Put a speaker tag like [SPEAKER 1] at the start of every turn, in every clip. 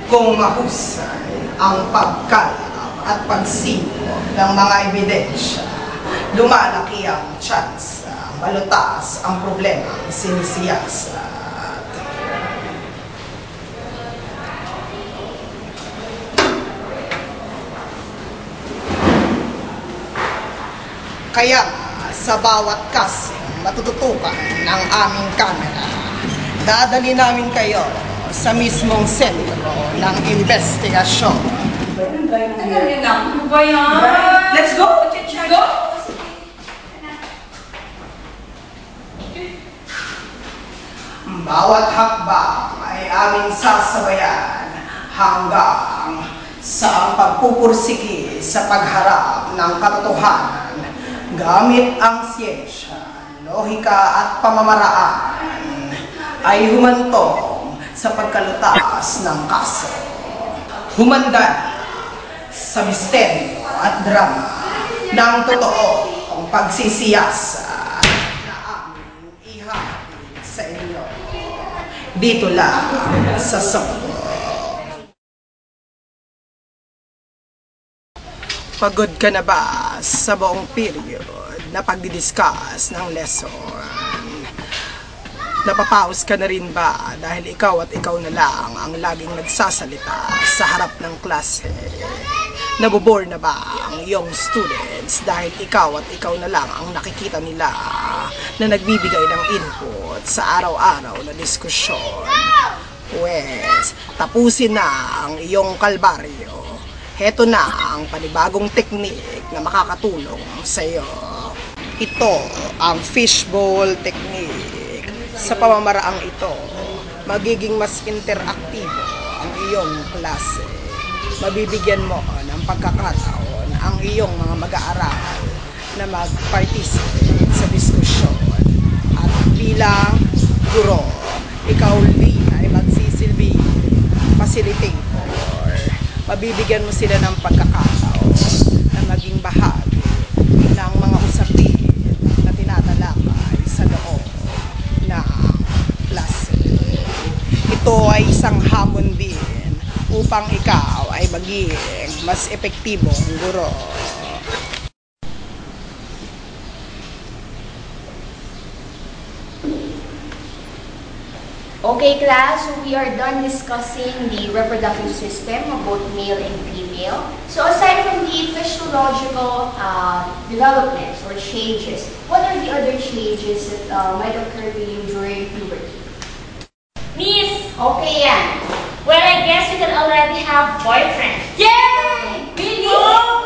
[SPEAKER 1] Kung mahusay ang pagkalap at pagsipot ng mga ebidensya, lumalaki ang tsansa, malutas ang problemang sinisiyasat. Kaya sa bawat kasong matututukan ng aming kamera, dadali namin kayo sa mismong sentro ng investigasyon.
[SPEAKER 2] Ano ba yan?
[SPEAKER 3] Let's go! Go!
[SPEAKER 1] Bawat hakbang ay aming sasabayan hanggang sa pagpupursige sa pagharap ng katotohanan gamit ang siyensya, lohika at pamamaraan ay humantong sa pagkalutas ng kaso. Humanda sa misteryo at drama ng totoong pagsisiyasa na aming ihatid sa inyo. Dito lang sa Soko. Pagod ka na ba sa buong period na pagdidiscuss ng lesson? Napapaus ka na rin ba dahil ikaw at ikaw na lang ang laging nagsasalita sa harap ng klase? Nabobore na ba ang iyong students dahil ikaw at ikaw na lang ang nakikita nila na nagbibigay ng input sa araw-araw na diskusyon? Pues, tapusin na ang iyong kalbaryo. Heto na ang panibagong teknik na makakatulong sa iyo. Ito ang fishbowl technique. Sa pamamaraang ito, magiging mas interaktibo ang iyong klase. Mabibigyan mo ng pagkakataon ang iyong mga mag-aaral na mag-participate sa diskusyon. At bilang guro, ikaw din ay magsisilbi facilitator. Mabibigyan mo sila ng pagkakataon na maging bahagi ng mga usapin na tinatalakay sa loob ng klase. Ito ay isang hamon din upang ikaw ay maging mas epektibong guro.
[SPEAKER 2] Okay, class, so we are done discussing the reproductive system of both male and female. So aside from the physiological developments or changes, what are the other changes that might occur to you during puberty?
[SPEAKER 4] Miss,
[SPEAKER 2] Okay, yan.
[SPEAKER 4] well, I guess you can already have boyfriend.
[SPEAKER 2] Yay!
[SPEAKER 4] Really?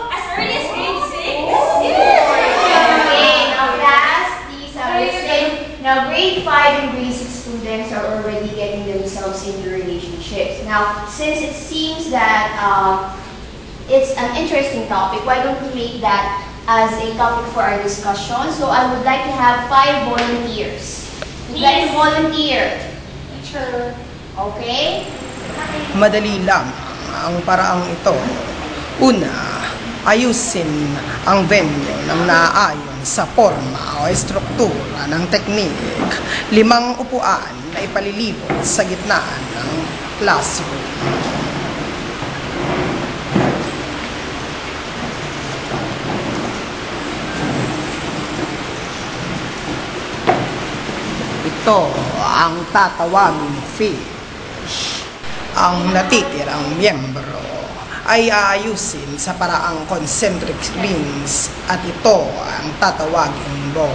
[SPEAKER 4] As early as grade 6?
[SPEAKER 2] Yes! Okay, now class, please listen. Now grade 5 and grade 6 students are already getting themselves into relationships. Now, since it seems that it's an interesting topic, why don't we make that as a topic for our discussion? So I would like to have 5 volunteers. Would you like to volunteer?
[SPEAKER 4] Sure.
[SPEAKER 2] Okay?
[SPEAKER 1] Madali lang ang paraang ito. Una, ayusin ang venue ng naaayon sa forma o estruktura ng teknik. 5 upuan na ipalilibot sa gitna ng classroom. Ito ang tatawaging fish. Ang natitirang miyembro ay aayusin sa paraang concentric rings at ito ang tatawaging bowl.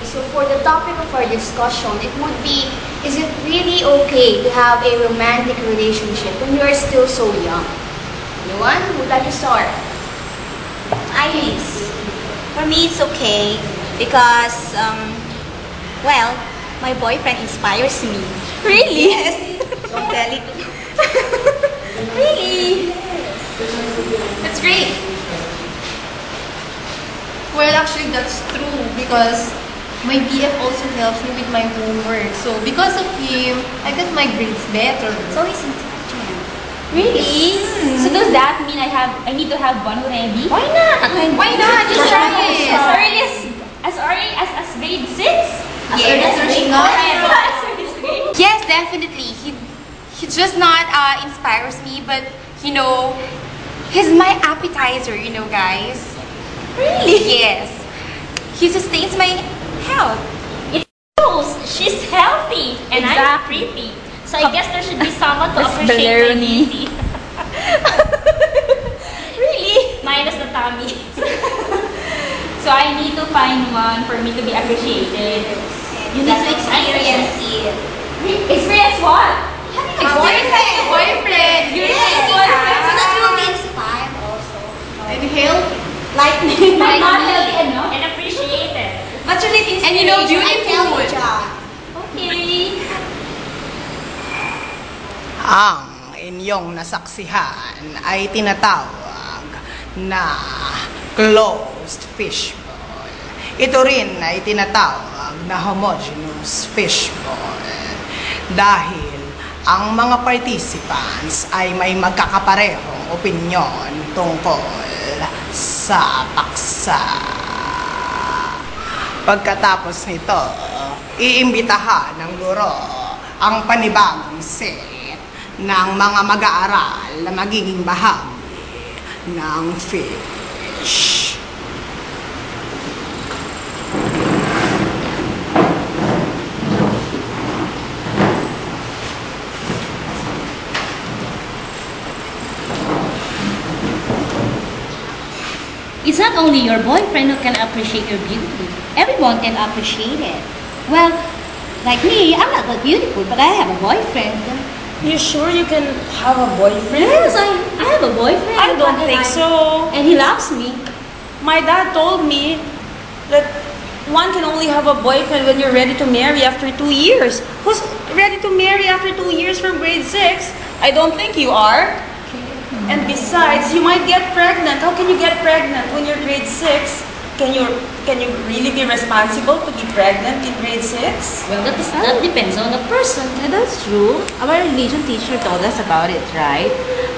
[SPEAKER 2] So for the topic of our discussion, it would be, is it really okay to have a romantic relationship when you are still so young? Anyone would like to start?
[SPEAKER 5] Iris. For me, it's okay because, well, my boyfriend inspires me.
[SPEAKER 4] Really?
[SPEAKER 5] Yes. Don't tell it.
[SPEAKER 4] Really? That's great.
[SPEAKER 6] Well, actually, that's true because my BF also helps me with my homework. So, because of him, I got my grades better.
[SPEAKER 5] It's always important.
[SPEAKER 4] Really? So does that mean I need to have one already?
[SPEAKER 6] Why not? Why not? Just try it.
[SPEAKER 4] As early as grade 6?
[SPEAKER 6] Yes,
[SPEAKER 4] grade
[SPEAKER 6] Yes, definitely. He just not inspires me, but you know, he's my appetizer, you know, guys.
[SPEAKER 4] Really?
[SPEAKER 6] Yes. He sustains my health.
[SPEAKER 4] It shows she's healthy and I'm pretty. So I guess there should be someone to appreciate my beauty. Really? Minus the tummy. So I need to find one for me to be appreciated.
[SPEAKER 5] You need to experience it.
[SPEAKER 4] Experience what?
[SPEAKER 5] Having a boyfriend.
[SPEAKER 6] Boyfriend.
[SPEAKER 5] Yes. So that you will be inspired also.
[SPEAKER 6] Inhale.
[SPEAKER 5] Like
[SPEAKER 4] I'm not healthy enough and appreciated.
[SPEAKER 6] But you need inspiration. And you know,
[SPEAKER 5] I tell
[SPEAKER 6] beautiful.
[SPEAKER 5] you, John.
[SPEAKER 4] Okay.
[SPEAKER 1] Ang inyong nasaksihan ay tinatawag na closed fishbowl. Ito rin ay tinatawag na homogeneous fishbowl dahil ang mga participants ay may magkakaparehong opinyon tungkol sa paksa. Pagkatapos nito, iimbitahan ng guro ang panibagong set ng mga mag-aaral na magiging bahagi ng fish.
[SPEAKER 7] It's not only your boyfriend who can appreciate your beauty. Everyone can appreciate it. Well, like me, I'm not that beautiful, but I have a boyfriend.
[SPEAKER 3] You sure you can have a boyfriend?
[SPEAKER 7] Yes, I have a boyfriend.
[SPEAKER 3] I don't think so.
[SPEAKER 7] And he loves me.
[SPEAKER 3] My dad told me that one can only have a boyfriend when you're ready to marry after 2 years. Who's ready to marry after 2 years from grade 6? I don't think you are. And besides, you might get pregnant. How can you get pregnant when you're grade 6? Can you really be responsible to be pregnant in grade 6?
[SPEAKER 7] Well, that depends on the person.
[SPEAKER 8] Yeah, that's true. Our religion teacher told us about it, right?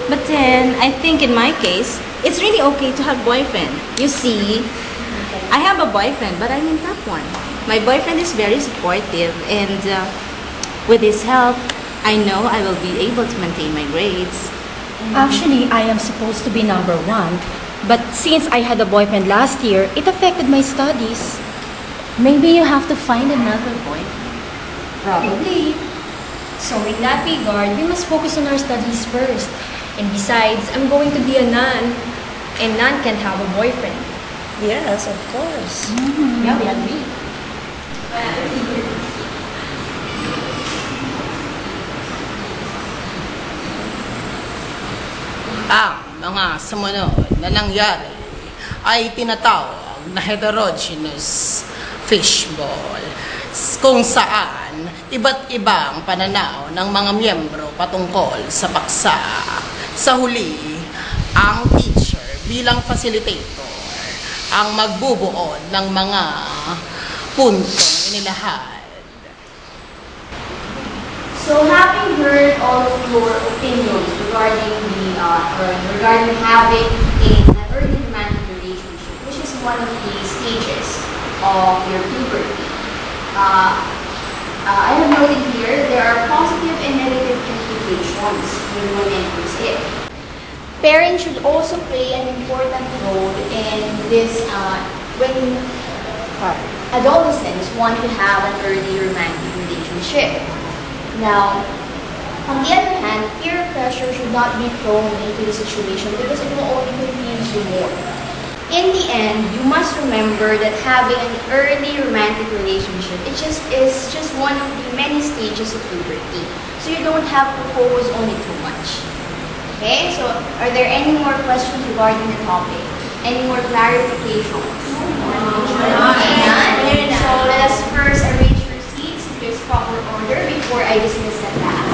[SPEAKER 8] But then, I think in my case, it's really okay to have boyfriend. You see, I have a boyfriend, but I'm in top one. My boyfriend is very supportive, and with his help, I know I will be able to maintain my grades.
[SPEAKER 7] Actually, I am supposed to be number 1. But since I had a boyfriend last year, it affected my studies. Maybe you have to find another boyfriend.
[SPEAKER 9] Probably. So in that regard, we must focus on our studies first. And besides, I'm going to be a nun. And nun can have a boyfriend.
[SPEAKER 3] Yes, of course.
[SPEAKER 7] Yeah, we agree.
[SPEAKER 1] Ang mga sumunod na nangyari ay tinatawag na heterogeneous fishbowl, kung saan iba't ibang pananaw ng mga miyembro patungkol sa paksa. Sa huli, ang teacher bilang facilitator ang magbubuod ng mga puntong inilahad.
[SPEAKER 2] So having heard all of your opinions regarding regarding having an early romantic relationship, which is one of the stages of your puberty, I have noted here there are positive and negative implications when one enters it. Parents should also play an important role in this when adolescents want to have an early romantic relationship. Now, on the other hand, peer pressure should not be thrown into the situation because it will only confuse you more. In the end, you must remember that having an early romantic relationship is just one of the many stages of puberty. So you don't have to focus on it too much. Okay, so are there any more questions regarding the topic? Any more clarifications? None. So let us first arrange your seats in this proper order before I dismiss the class.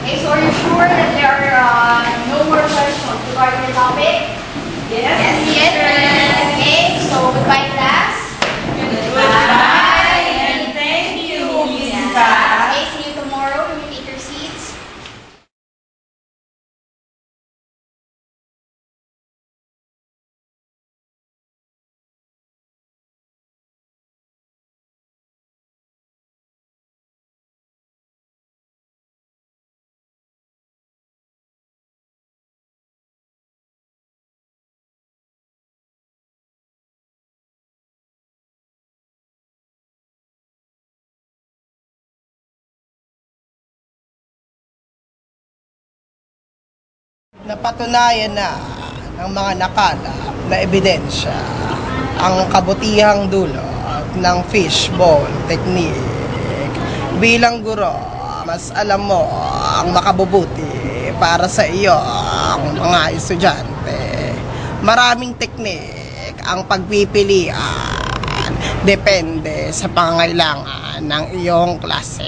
[SPEAKER 2] Okay, so are you sure that there are no more questions regarding the topic? Yes. Yes. Okay, so goodbye class.
[SPEAKER 1] Napatunayan na ng mga nakalap na ebidensya ang kabutihang dulot ng fishbone technique. Bilang guro, mas alam mo ang makabubuti para sa iyo ang mga estudyante. Maraming teknik ang pagpipilian, depende sa pangailangan ng iyong klase.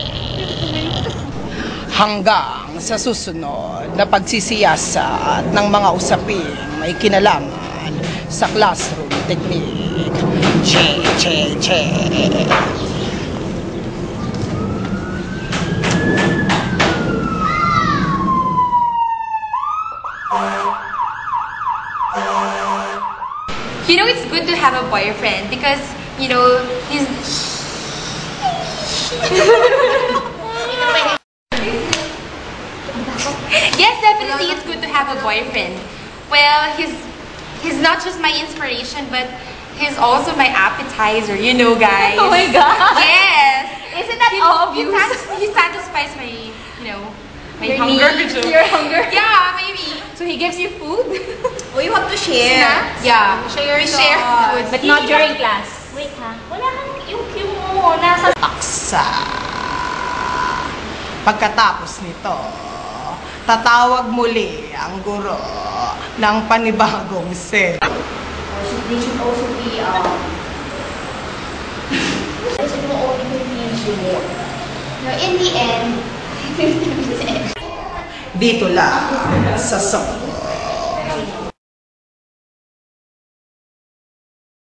[SPEAKER 1] Hanggang sa susunod na pagsisiyasat ng mga usaping may kinalaman sa classroom technique. Che, che, che.
[SPEAKER 6] You know, it's good to have a boyfriend because, you know, he's... Yes, definitely it's good to have a boyfriend. Well, he's not just my inspiration, but he's also my appetizer, you know, guys.
[SPEAKER 8] Oh my God!
[SPEAKER 6] Yes!
[SPEAKER 8] Isn't that obvious?
[SPEAKER 6] He satisfies my, you know, my hunger.
[SPEAKER 8] Your hunger?
[SPEAKER 6] Yeah, maybe.
[SPEAKER 8] So he gives you food?
[SPEAKER 5] Oh, you have to share.
[SPEAKER 6] Snacks? Yeah. We share food.
[SPEAKER 8] But not during class.
[SPEAKER 4] Wait ha, wala kang yung cue mo. Nasa...
[SPEAKER 1] Taksa. Pagkatapos nito, tatawag muli ang guro ng panibagong set.
[SPEAKER 2] They should also be, it will only confuse you more. Now, in the end,
[SPEAKER 1] Dito lang sa Song